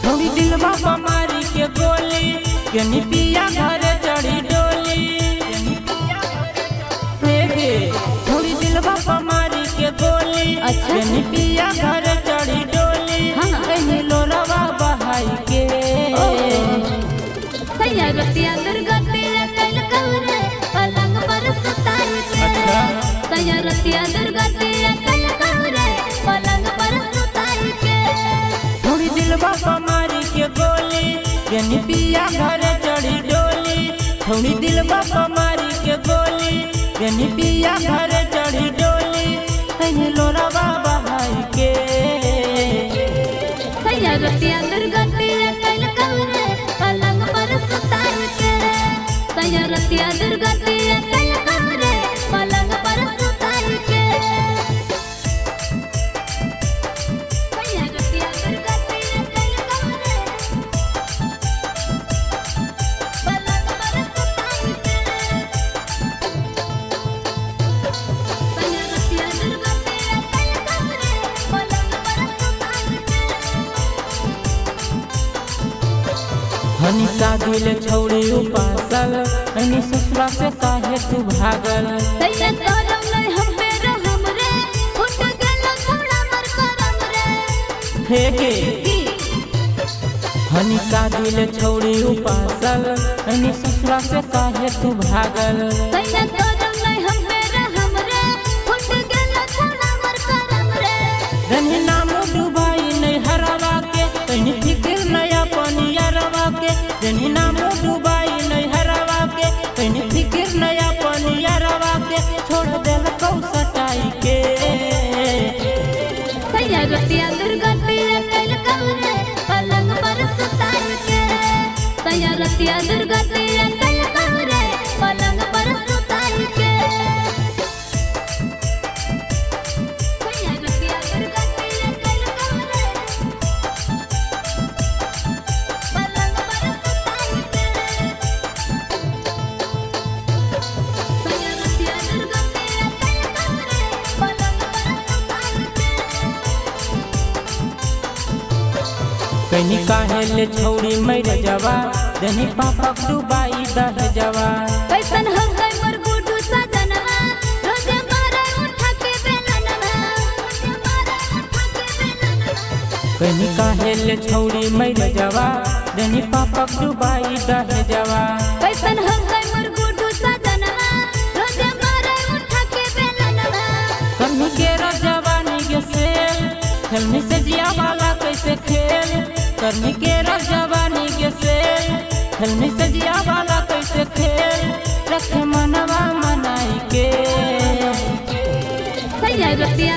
थोड़ी दिलवा मारी के गोली केनी पिया घरे चढ़ी डोली। थोड़ी दिलवा मारी के गोली केनी पिया घरे चढ़ी डोली। कहीं लोरवा बहाई के सैयरतिया दुर्गतिया कल कौरे पलंग पर सुताई के। सैयरतिया दुर्गतिया कल कौरे पलंग पर सुताई के। थोड़ी दिलवा मारी के गोली केनी पिया घरे चढ़ी डोली। थोड़ी दिलवा मारी के गोली केनी पिया घरे चढ़ी डोली। कहीं लोरवा बहाई के सैयरतिया दुर्गतिया कल कौरे पलंग पर सुताई के। सैयरतिया दुर्गतिया कल कौरे पलंग पर सुताई के। सैयरतिया दुर्गतिया कल कौरे पलंग पर सुताई के। सैयरतिया दुर्गतिया कल कौरे पलंग पर सुताई के। हनी शादी ले छौड़ी उपासल हनी ससुरा से काहे तू भागल। सैया करम नहीं हम पे रहम रे फुट गेल छोड़ा मर करम रे। फेके हनी शादी ले छौड़ी उपासल हनी ससुरा से काहे तू भागल। सैया करम नहीं हम पे रहम रे फुट गेल छोड़ा मर करम रे। धनी नाम डुबाई नहीं हरवा के कहीं फिकिर नया पनिया रवा के। धनी नाम डुबाई नहीं हरवा के कहीं फिकिर नया पनिया रवा के। छोड़ देल कौ सटाई के सैयरतिया दुर्गतिया कल कौरे पलंग पर सुताई के। सैयरतिया दुर्गतिया कल कौरे पलंग पर सुताई के। सैयरतिया दुर्गतिया कल कौरे पलंग पर सुताई के। सैयरतिया दुर्गतिया कल कौरे पलंग पर सुताई के। कहीं काहे ले छौड़ी मर जवा धनी पापा डुबाई दह जवा। कैसन हो गई मोर गुडू सजनवा रोजे मारे उठा के बेलनवा। रोजे मारे उठा के बेलनवा। कहीं काहे ले छौड़ी मर जवा धनी पापा डुबाई दह जवा। कैसन हो गई मोर गुडू सजनवा रोजे मारे उठा के बेलनवा। कहीं के जवानी के सेल खेलनी से जिया वाला कैसे खेल। करनी के जवानी के सेल खेलनी से जिया वाला कैसे खेल। रखे मनवा मनाई के सैयरतिया